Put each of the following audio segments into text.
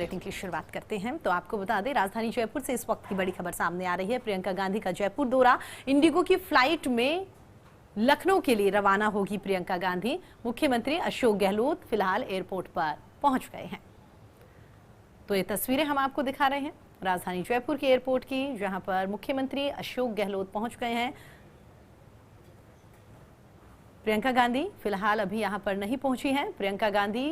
Bulletin की शुरुआत करते हैं तो आपको बता दें, राजधानी जयपुर से इस वक्त की बड़ी खबर सामने आ रही है। प्रियंका गांधी का जयपुर दौरा, इंडिगो की फ्लाइट में लखनऊ के लिए रवाना होगी प्रियंका गांधी। मुख्यमंत्री अशोक गहलोत फिलहाल एयरपोर्ट पर पहुंच गए हैं। तो ये तस्वीरें हम आपको दिखा रहे हैं राजधानी जयपुर के एयरपोर्ट की, जहां पर मुख्यमंत्री अशोक गहलोत पहुंच गए हैं। प्रियंका गांधी फिलहाल अभी यहां पर नहीं पहुंची हैं। प्रियंका गांधी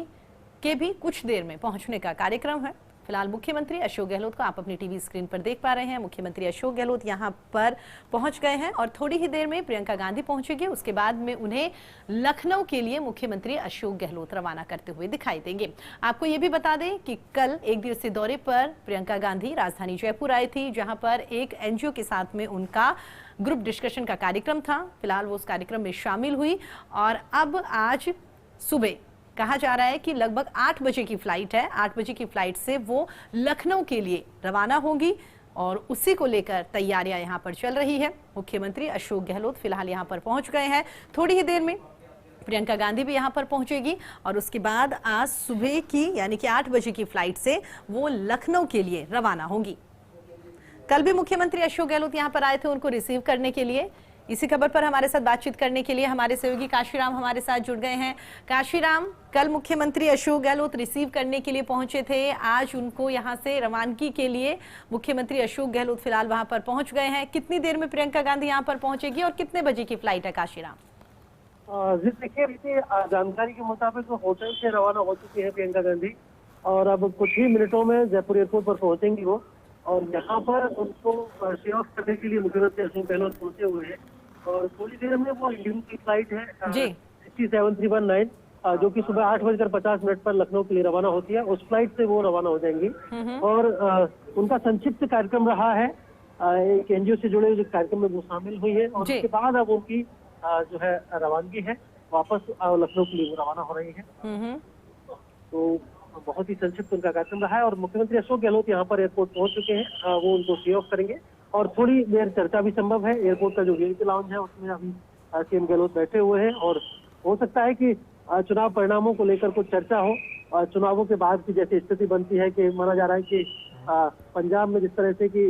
के भी कुछ देर में पहुंचने का कार्यक्रम है। फिलहाल मुख्यमंत्री अशोक गहलोत को आप अपनी टीवी स्क्रीन पर देख पा रहे हैं। मुख्यमंत्री अशोक गहलोत यहां पर पहुंच गए हैं और थोड़ी ही देर में प्रियंका गांधी पहुंचेगी। उसके बाद में उन्हें लखनऊ के लिए मुख्यमंत्री अशोक गहलोत रवाना करते हुए दिखाई देंगे। आपको ये भी बता दें कि कल एक दिवसीय दौरे पर प्रियंका गांधी राजधानी जयपुर आई थी, जहां पर एक एनजीओ के साथ में उनका ग्रुप डिस्कशन का कार्यक्रम था। फिलहाल वो उस कार्यक्रम में शामिल हुई और अब आज सुबह कहा जा रहा है कि लगभग 8 बजे की फ्लाइट है। 8 बजे की फ्लाइट से वो लखनऊ के लिए रवाना होंगी और उसी को लेकर तैयारियां यहां पर चल रही है। मुख्यमंत्री अशोक गहलोत फिलहाल यहां पर पहुंच गए हैं। थोड़ी ही देर में प्रियंका गांधी भी यहां पर पहुंचेगी और उसके बाद आज सुबह की यानी कि 8 बजे की फ्लाइट से वो लखनऊ के लिए रवाना होंगी। कल भी मुख्यमंत्री अशोक गहलोत यहां पर आए थे उनको रिसीव करने के लिए। इसी खबर पर हमारे साथ बातचीत करने के लिए हमारे सहयोगी काशीराम हमारे साथ जुड़ गए हैं। काशीराम, कल मुख्यमंत्री अशोक गहलोत रिसीव करने के लिए पहुंचे थे, आज उनको यहां से रवानगी के लिए मुख्यमंत्री अशोक गहलोत फिलहाल वहां पर पहुंच गए हैं। कितनी देर में प्रियंका गांधी यहां पर पहुंचेगी और कितने बजे की फ्लाइट है काशीराम? जी देखिए, जानकारी के मुताबिक होटल से रवाना हो चुकी है प्रियंका गांधी और अब कुछ ही मिनटों में जयपुर एयरपोर्ट पर पहुंचेंगी वो। और यहाँ पर उनको टे ऑफ करने के लिए मुख्यमंत्री अशोक गहलोत पहुंचे हुए हैं और थोड़ी देर में वो इंडिगो की फ्लाइट है 67319 जो कि सुबह 8:50 पर लखनऊ के लिए रवाना होती है। उस फ्लाइट से वो रवाना हो जाएंगी और उनका संक्षिप्त कार्यक्रम रहा है। एक एनजीओ से जुड़े हुए कार्यक्रम में वो शामिल हुई है और उसके बाद अब उनकी जो है रवानगी है, वापस लखनऊ के लिए वो रवाना हो रही है। तो बहुत ही संक्षिप्त उनका कार्यक्रम रहा है और मुख्यमंत्री अशोक गहलोत यहाँ पर एयरपोर्ट पहुंच चुके हैं। वो उनको टे ऑफ करेंगे और थोड़ी देर चर्चा भी संभव है। एयरपोर्ट का जो वीआईपी लाउंज है उसमें अभी सीएम गहलोत बैठे हुए हैं और हो सकता है कि चुनाव परिणामों को लेकर कुछ चर्चा हो। चुनावों के बाद की जैसी स्थिति बनती है कि माना जा रहा है कि पंजाब में जिस तरह से कि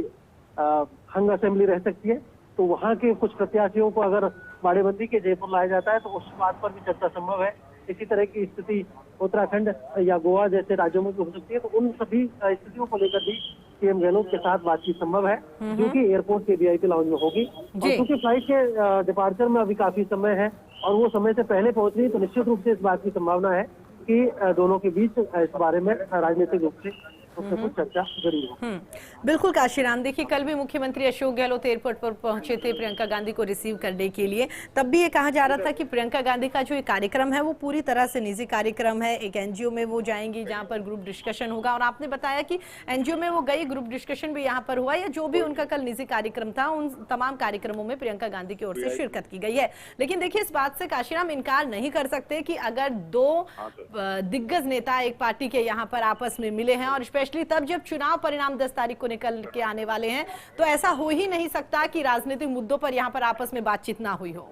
हंग असेंबली रह सकती है, तो वहाँ के कुछ प्रत्याशियों को अगर बाड़ेबंदी के जयपुर लाया जाता है तो उस बात पर भी चर्चा संभव है। इसी तरह की स्थिति उत्तराखंड या गोवा जैसे राज्यों में भी हो सकती है, तो उन सभी स्थितियों को लेकर भी सीएम गहलोत के साथ बातचीत संभव है, जो कि एयरपोर्ट के वीआईपी लाउंज में होगी। और क्योंकि फ्लाइट के डिपार्चर में अभी काफी समय है और वो समय से पहले पहुंच रही है, तो निश्चित रूप से इस बात की संभावना है कि दोनों के बीच इस बारे में राजनीतिक रूप से कुछ चर्चा जरूर हो। बिल्कुल काशीराम, देखिए कल भी मुख्यमंत्री अशोक गहलोत एयरपोर्ट पर पहुंचे थे प्रियंका गांधी को रिसीव करने के लिए। तब भी ये कहा जा रहा था कि प्रियंका गांधी का जो ये कार्यक्रम है वो पूरी तरह से निजी कार्यक्रम है। एक एनजीओ में वो जाएंगी जहां पर ग्रुप डिस्कशन होगा और आपने बताया कि एनजीओ में वो गई, ग्रुप डिस्कशन भी यहाँ पर हुआ, या जो भी उनका कल निजी कार्यक्रम था उन तमाम कार्यक्रमों में प्रियंका गांधी की ओर से शिरकत की गई है। लेकिन देखिए इस बात से काशीराम इनकार नहीं कर सकते कि अगर दो दिग्गज नेता एक पार्टी के यहाँ पर आपस में मिले हैं और स्पेशली तब जब चुनाव परिणाम 10 तारीख को निकल के आने वाले हैं, तो ऐसा हो ही नहीं सकता कि राजनीतिक मुद्दों पर यहाँ पर आपस में बातचीत ना हुई हो।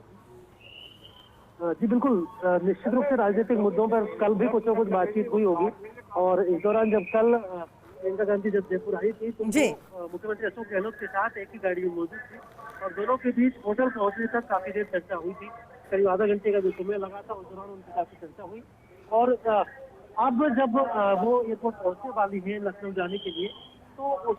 जी बिल्कुल, निश्चित रूप से राजनीतिक मुद्दों पर कल भी कुछ न कुछ बातचीत हुई होगी। और इस दौरान जब कल प्रियंका गांधी जब जयपुर आई थी तो मुख्यमंत्री अशोक गहलोत के साथ एक ही गाड़ी में मौजूद थी और दोनों के बीच होटल पहुंचने तक काफी देर चर्चा हुई थी। करीब आधा घंटे का जो समय लगा था उस दौरान उनकी काफी चर्चा हुई। और अब जब वो एयरपोर्ट पहुंचने वाली है लखनऊ जाने के लिए, तो उस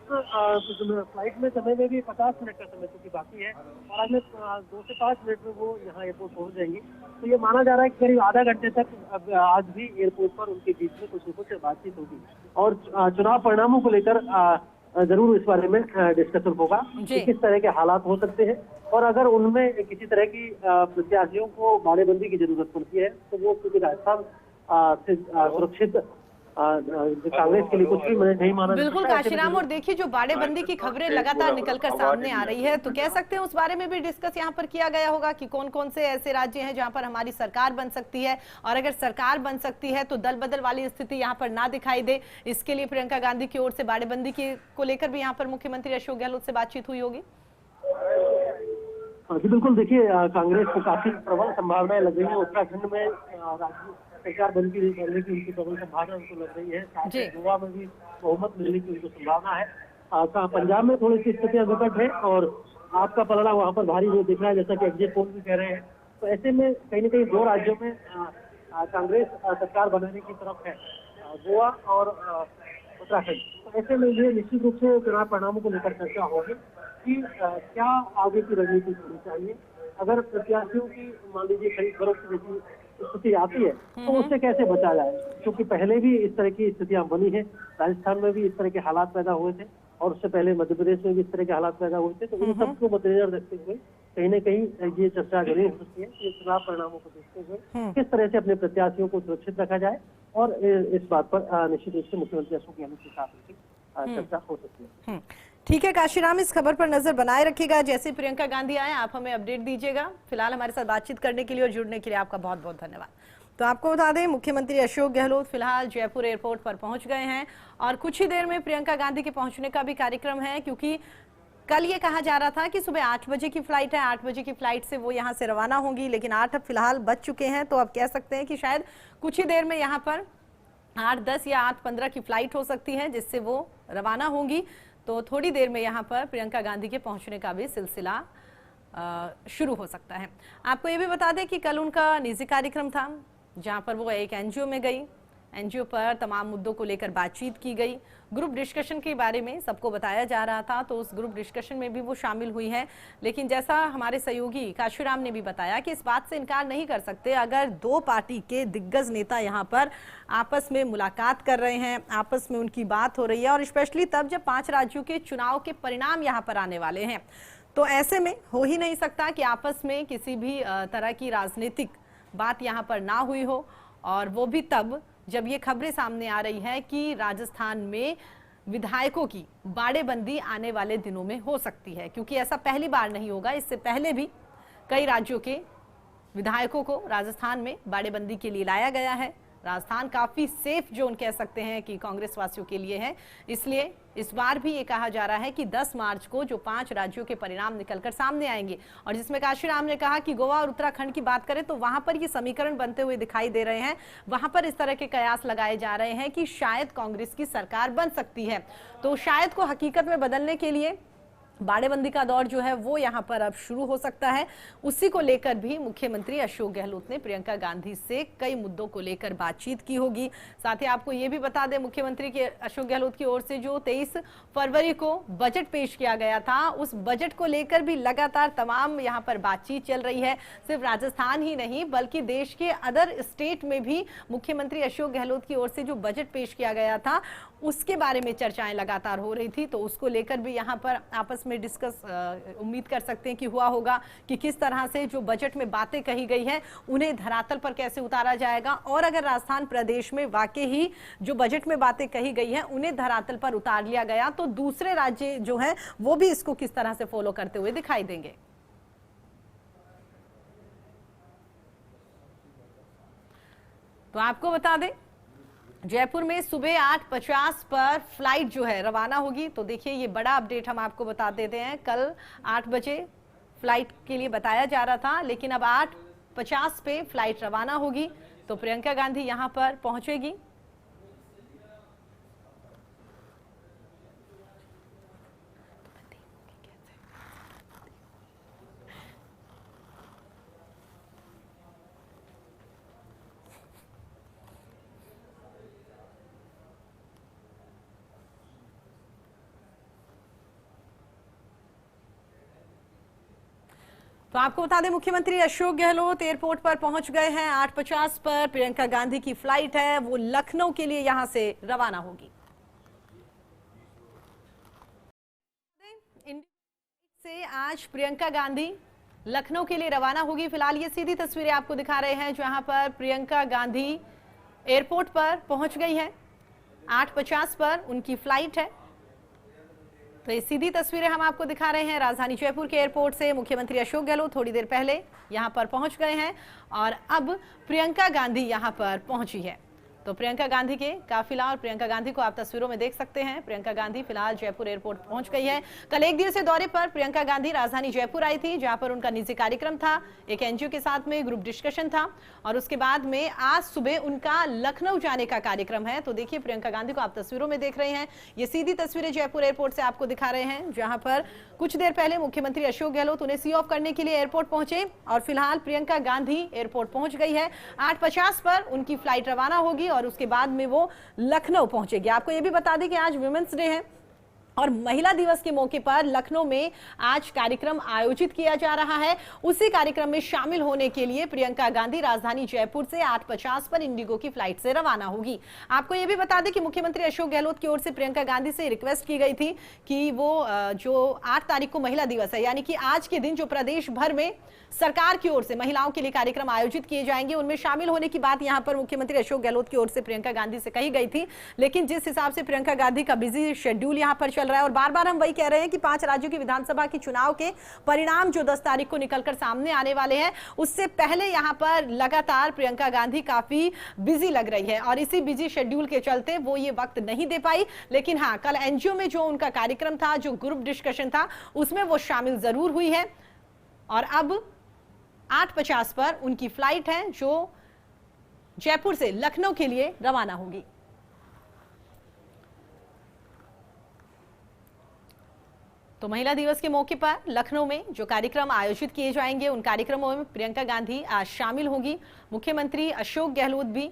फ्लाइट में समय में भी 50 मिनट का समय चूंकि बाकी है और आज 2 से 5 मिनट में वो यहाँ एयरपोर्ट पहुंच जाएंगी। तो ये माना जा रहा है कि करीब आधा घंटे तक आज भी एयरपोर्ट पर उनके बीच में कुछ न कुछ बातचीत होगी और चुनाव परिणामों को लेकर जरूर इस बारे में डिस्कशन होगा कि किस तरह के हालात हो सकते हैं और अगर उनमें किसी तरह की प्रत्याशियों को बाड़ेबंदी की जरूरत पड़ती है तो वो क्योंकि राजस्थान से सुरक्षित कांग्रेस के लिए कुछ भी नहीं माना। बिल्कुल काशीराम, और देखिए जो बाड़ेबंदी की खबरें लगातार निकलकर सामने आ रही है, तो कह सकते हैं उस बारे में भी डिस्कस यहाँ पर किया गया होगा कि कौन कौन से ऐसे राज्य हैं जहाँ पर हमारी सरकार बन सकती है और अगर सरकार बन सकती है तो दल बदल वाली स्थिति यहाँ पर ना दिखाई दे। इसके लिए प्रियंका गांधी की ओर से बाड़ेबंदी को लेकर भी यहाँ पर मुख्यमंत्री अशोक गहलोत से बातचीत हुई होगी। जी बिल्कुल, देखिए कांग्रेस को काफी प्रबल संभावनाएं लग रही है उत्तराखंड में सरकार बनने की उनकी प्रबल संभावना उनको लग रही है। साथ ही गोवा में भी बहुमत मिलने की उनको संभावना है। पंजाब में थोड़ी सी स्थितियां विकट है और आपका पलड़ा वहां पर भारी हुआ दिख रहा है, जैसा कि एग्जिट पोल भी कह रहे हैं। तो ऐसे में कहीं ना कहीं दो राज्यों में कांग्रेस सरकार बनाने की तरफ है, गोवा और उत्तराखंड। तो ऐसे में ये निश्चित रूप से चुनाव परिणामों को लेकर चर्चा होगी कि क्या आगे की रणनीति होनी चाहिए। अगर प्रत्याशियों की मान लीजिए खरीद फरोख्त जैसी स्थिति आती है तो उससे कैसे बचा जाए, क्योंकि पहले भी इस तरह की स्थितियां बनी है। राजस्थान में भी इस तरह के हालात पैदा हुए थे और उससे पहले मध्य प्रदेश में भी इस तरह के हालात पैदा हुए थे। तो इन सबको मद्देनजर रखते हुए कहीं न कहीं ये चर्चा जरूर हो सकती है कि चुनाव परिणामों को देखते हुए किस तरह से अपने प्रत्याशियों को सुरक्षित रखा जाए, और इस बात पर निश्चित रूप से मुख्यमंत्री अशोक गहलोत के साथ चर्चा हो सकती है। ठीक है काशीराम, इस खबर पर नजर बनाए रखिएगा। जैसे प्रियंका गांधी आए आप हमें अपडेट दीजिएगा। फिलहाल हमारे साथ बातचीत करने के लिए और जुड़ने के लिए आपका बहुत बहुत धन्यवाद। तो आपको बता दें, मुख्यमंत्री अशोक गहलोत फिलहाल जयपुर एयरपोर्ट पर पहुंच गए हैं और कुछ ही देर में प्रियंका गांधी के पहुंचने का भी कार्यक्रम है, क्योंकि कल ये कहा जा रहा था कि सुबह 8 बजे की फ्लाइट है, 8 बजे की फ्लाइट से वो यहाँ से रवाना होंगी, लेकिन 8 अब फिलहाल बज चुके हैं। तो अब कह सकते हैं कि शायद कुछ ही देर में यहाँ पर 8:10 या 8:15 की फ्लाइट हो सकती है जिससे वो रवाना होंगी। तो थोड़ी देर में यहाँ पर प्रियंका गांधी के पहुंचने का भी सिलसिला शुरू हो सकता है। आपको ये भी बता दें कि कल उनका निजी कार्यक्रम था जहां पर वो एक एनजीओ में गई। एनजीओ पर तमाम मुद्दों को लेकर बातचीत की गई। ग्रुप डिस्कशन के बारे में सबको बताया जा रहा था, तो उस ग्रुप डिस्कशन में भी वो शामिल हुई है। लेकिन जैसा हमारे सहयोगी काशीराम ने भी बताया कि इस बात से इनकार नहीं कर सकते, अगर दो पार्टी के दिग्गज नेता यहाँ पर आपस में मुलाकात कर रहे हैं, आपस में उनकी बात हो रही है, और स्पेशली तब जब 5 राज्यों के चुनाव के परिणाम यहाँ पर आने वाले हैं, तो ऐसे में हो ही नहीं सकता कि आपस में किसी भी तरह की राजनीतिक बात यहाँ पर ना हुई हो। और वो भी तब जब ये खबरें सामने आ रही है कि राजस्थान में विधायकों की बाड़ेबंदी आने वाले दिनों में हो सकती है, क्योंकि ऐसा पहली बार नहीं होगा। इससे पहले भी कई राज्यों के विधायकों को राजस्थान में बाड़ेबंदी के लिए लाया गया है। राजस्थान काफी सेफ जोन कह सकते हैं कि कांग्रेस वासियों के लिए है, इसलिए इस बार भी ये कहा जा रहा है कि 10 मार्च को जो 5 राज्यों के परिणाम निकलकर सामने आएंगे, और जिसमें काशीराम ने कहा कि गोवा और उत्तराखंड की बात करें तो वहां पर ये समीकरण बनते हुए दिखाई दे रहे हैं। वहां पर इस तरह के कयास लगाए जा रहे हैं कि शायद कांग्रेस की सरकार बन सकती है। तो शायद को हकीकत में बदलने के लिए बाड़ेबंदी का दौर जो है वो यहाँ पर अब शुरू हो सकता है। उसी को लेकर भी मुख्यमंत्री अशोक गहलोत ने प्रियंका गांधी से कई मुद्दों को लेकर बातचीत की होगी। साथ ही आपको ये भी बता दें, मुख्यमंत्री के अशोक गहलोत की ओर से जो 23 फरवरी को बजट पेश किया गया था, उस बजट को लेकर भी लगातार तमाम यहाँ पर बातचीत चल रही है। सिर्फ राजस्थान ही नहीं बल्कि देश के अदर स्टेट में भी मुख्यमंत्री अशोक गहलोत की ओर से जो बजट पेश किया गया था उसके बारे में चर्चाएं लगातार हो रही थी। तो उसको लेकर भी यहाँ पर आपस में डिस्कस उम्मीद कर सकते हैं कि हुआ होगा कि किस तरह से जो बजट में बातें कही गई हैं उन्हें धरातल पर कैसे उतारा जाएगा, और अगर राजस्थान प्रदेश में वाकई ही जो बजट में बातें कही गई हैं उन्हें धरातल पर उतार लिया गया तो दूसरे राज्य जो हैं वो भी इसको किस तरह से फॉलो करते हुए दिखाई देंगे। तो आपको बता दें, जयपुर में सुबह 8:50 पर फ्लाइट जो है रवाना होगी। तो देखिए ये बड़ा अपडेट हम आपको बता देते हैं। कल 8 बजे फ्लाइट के लिए बताया जा रहा था, लेकिन अब 8:50 पे फ्लाइट रवाना होगी। तो प्रियंका गांधी यहां पर पहुंचेगी। तो आपको बता दें, मुख्यमंत्री अशोक गहलोत एयरपोर्ट पर पहुंच गए हैं। 8:50 पर प्रियंका गांधी की फ्लाइट है, वो लखनऊ के लिए यहां से रवाना होगी। से आज प्रियंका गांधी लखनऊ के लिए रवाना होगी। फिलहाल ये सीधी तस्वीरें आपको दिखा रहे हैं जहां पर प्रियंका गांधी एयरपोर्ट पर पहुंच गई है। 8:50 पर उनकी फ्लाइट है। तो ये सीधी तस्वीरें हम आपको दिखा रहे हैं राजधानी जयपुर के एयरपोर्ट से। मुख्यमंत्री अशोक गहलोत थोड़ी देर पहले यहां पर पहुंच गए हैं और अब प्रियंका गांधी यहां पर पहुंची है। तो प्रियंका गांधी के काफिला और प्रियंका गांधी को आप तस्वीरों में देख सकते हैं। प्रियंका गांधी फिलहाल जयपुर एयरपोर्ट पहुंच गई है। कल एक दिवसीय दौरे पर प्रियंका गांधी राजधानी जयपुर आई थी, जहां पर उनका निजी कार्यक्रम था, एक एनजीओ के साथ में ग्रुप डिस्कशन था और उसके बाद में आज सुबह उनका लखनऊ जाने का कार्यक्रम है। तो देखिए प्रियंका गांधी को आप तस्वीरों में देख रहे हैं। ये सीधी तस्वीरें जयपुर एयरपोर्ट से आपको दिखा रहे हैं, जहां पर कुछ देर पहले मुख्यमंत्री अशोक गहलोत उन्हें सी ऑफ करने के लिए एयरपोर्ट पहुंचे और फिलहाल प्रियंका गांधी एयरपोर्ट पहुंच गई है। 8:50 पर उनकी फ्लाइट रवाना होगी और उसके बाद में वो लखनऊ पहुंचेगी। आपको ये भी बता दें कि आज वुमेन्स डे है और महिला दिवस के मौके पर लखनऊ में आज कार्यक्रम आयोजित किया जा रहा है। उसी कार्यक्रम में शामिल होने के लिए प्रियंका गांधी राजधानी जयपुर से 8:50 पर इंडिगो की फ्लाइट से रवाना होगी। आपको यह भी बता दें कि मुख्यमंत्री अशोक गहलोत की ओर से प्रियंका गांधी से रिक्वेस्ट की गई थी कि वो जो 8 तारीख को महिला दिवस है, यानी कि आज के दिन जो प्रदेश भर में सरकार की ओर से महिलाओं के लिए कार्यक्रम आयोजित किए जाएंगे, उनमें शामिल होने की बात यहां पर मुख्यमंत्री अशोक गहलोत की ओर से प्रियंका गांधी से कही गई थी। लेकिन जिस हिसाब से प्रियंका गांधी का बिजी शेड्यूल यहां पर चल रहा है और बार बार हम वही कह रहे हैं कि 5 राज्यों की विधानसभा की चुनाव के परिणाम जो 10 तारीख को निकलकर सामने आने वाले हैं, उससे पहले यहां पर लगातार प्रियंका गांधी काफी बिजी लग रही है और इसी बिजी शेड्यूल के चलते वो ये वक्त नहीं दे पाई। लेकिन हाँ, कल एनजीओ में जो उनका कार्यक्रम था, जो ग्रुप डिस्कशन था, उसमें वो शामिल जरूर हुई है और अब 8:50 पर उनकी फ्लाइट है जो जयपुर से लखनऊ के लिए रवाना होगी। तो महिला दिवस के मौके पर लखनऊ में जो कार्यक्रम आयोजित किए जाएंगे, उन कार्यक्रमों में प्रियंका गांधी आज शामिल होगी। मुख्यमंत्री अशोक गहलोत भी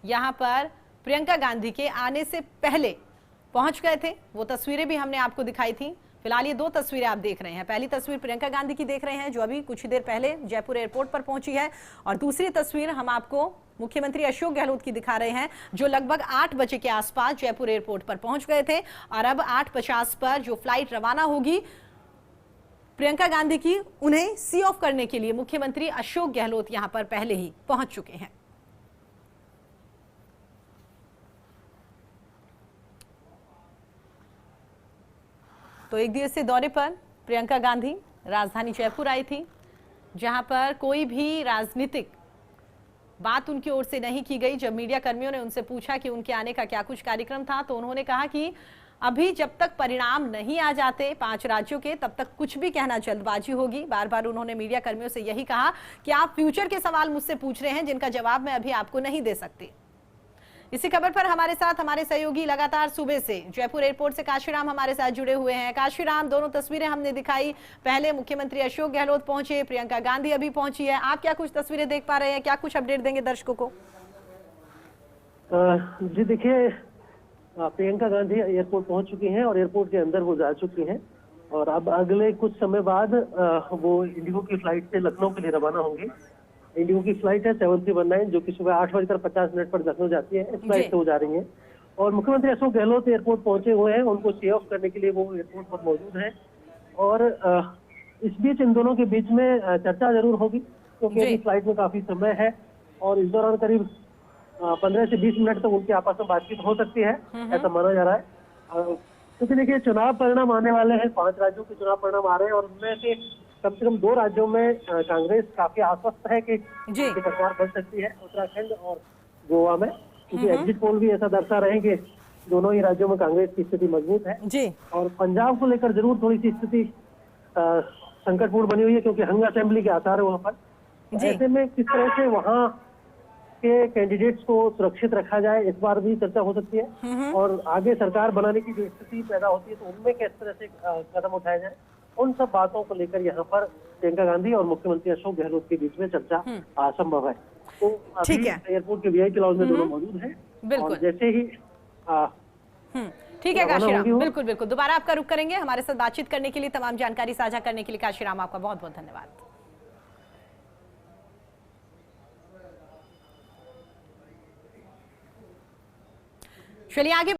यहां पर प्रियंका गांधी के आने से पहले पहुंच गए थे। वो तस्वीरें भी हमने आपको दिखाई थी। फिलहाल ये 2 तस्वीरें आप देख रहे हैं। पहली तस्वीर प्रियंका गांधी की देख रहे हैं, जो अभी कुछ देर पहले जयपुर एयरपोर्ट पर पहुंची है, और दूसरी तस्वीर हम आपको मुख्यमंत्री अशोक गहलोत की दिखा रहे हैं, जो लगभग 8 बजे के आसपास जयपुर एयरपोर्ट पर पहुंच गए थे और अब 8:50 पर जो फ्लाइट रवाना होगी प्रियंका गांधी की, उन्हें सी ऑफ करने के लिए मुख्यमंत्री अशोक गहलोत यहां पर पहले ही पहुंच चुके हैं। तो एक दिवसीय दौरे पर प्रियंका गांधी राजधानी जयपुर आई थी, जहां पर कोई भी राजनीतिक बात उनकी ओर से नहीं की गई। जब मीडिया कर्मियों ने उनसे पूछा कि उनके आने का क्या कुछ कार्यक्रम था, तो उन्होंने कहा कि अभी जब तक परिणाम नहीं आ जाते 5 राज्यों के, तब तक कुछ भी कहना जल्दबाजी होगी। बार बार उन्होंने मीडिया कर्मियों से यही कहा कि आप फ्यूचर के सवाल मुझसे पूछ रहे हैं, जिनका जवाब मैं अभी आपको नहीं दे सकती। इसी खबर पर हमारे साथ हमारे सहयोगी लगातार सुबह से जयपुर एयरपोर्ट से काशीराम हमारे साथ जुड़े हुए हैं। काशीराम, दोनों तस्वीरें हमने दिखाई, पहले मुख्यमंत्री अशोक गहलोत पहुंचे, प्रियंका गांधी अभी पहुंची है। आप क्या कुछ तस्वीरें देख पा रहे हैं, क्या कुछ अपडेट देंगे दर्शकों को? जी देखिए, प्रियंका गांधी एयरपोर्ट पहुंच चुकी हैं और एयरपोर्ट के अंदर वो जा चुकी हैं और अब अगले कुछ समय बाद वो इंडिगो की फ्लाइट से लखनऊ के लिए रवाना होंगी। इंडिगो की फ्लाइट है 7319, जो कि सुबह 8:50 पर लखनऊ जाती है। इस फ्लाइट से वो जा रही है और मुख्यमंत्री अशोक गहलोत एयरपोर्ट पहुंचे हुए हैं। उनको सी ऑफ करने के लिए वो एयरपोर्ट पर मौजूद है और इस बीच इन दोनों के बीच में चर्चा जरूर होगी, क्योंकि अभी फ्लाइट में काफी समय है और इस दौरान करीब 15 से 20 मिनट तक उनकी आपस में बातचीत हो सकती है, ऐसा माना जा रहा है। क्योंकि देखिए, चुनाव परिणाम आने वाले हैं, 5 राज्यों के चुनाव परिणाम आ रहे हैं और उनमें से कम 2 राज्यों में कांग्रेस काफी आश्वस्त है कि सरकार बन सकती है, उत्तराखंड और गोवा में, क्योंकि एग्जिट पोल भी ऐसा दर्शा रहे हैं कि दोनों ही राज्यों में कांग्रेस की स्थिति मजबूत है जी। और पंजाब को लेकर जरूर थोड़ी सी स्थिति संकटपूर्ण बनी हुई है, क्योंकि हंग असेंबली के आसार है वहां पर। ऐसे में किस तरह से वहां के कैंडिडेट्स को सुरक्षित रखा जाए, इस बार भी चर्चा हो सकती है और आगे सरकार बनाने की जो स्थिति पैदा होती है, तो उनमें किस तरह से कदम उठाए जाए, उन सब बातों को लेकर यहाँ पर प्रियंका गांधी और मुख्यमंत्री अशोक गहलोत के बीच में चर्चा संभव है। तो अभी एयरपोर्ट के वीआईपी लॉन्ज में दोनों मौजूद हैं। बिल्कुल, जैसे ही ठीक है काशीराम, बिल्कुल बिल्कुल दोबारा आपका रुख करेंगे। हमारे साथ बातचीत करने के लिए, तमाम जानकारी साझा करने के लिए काशीराम आपका बहुत बहुत धन्यवाद। चलिए आगे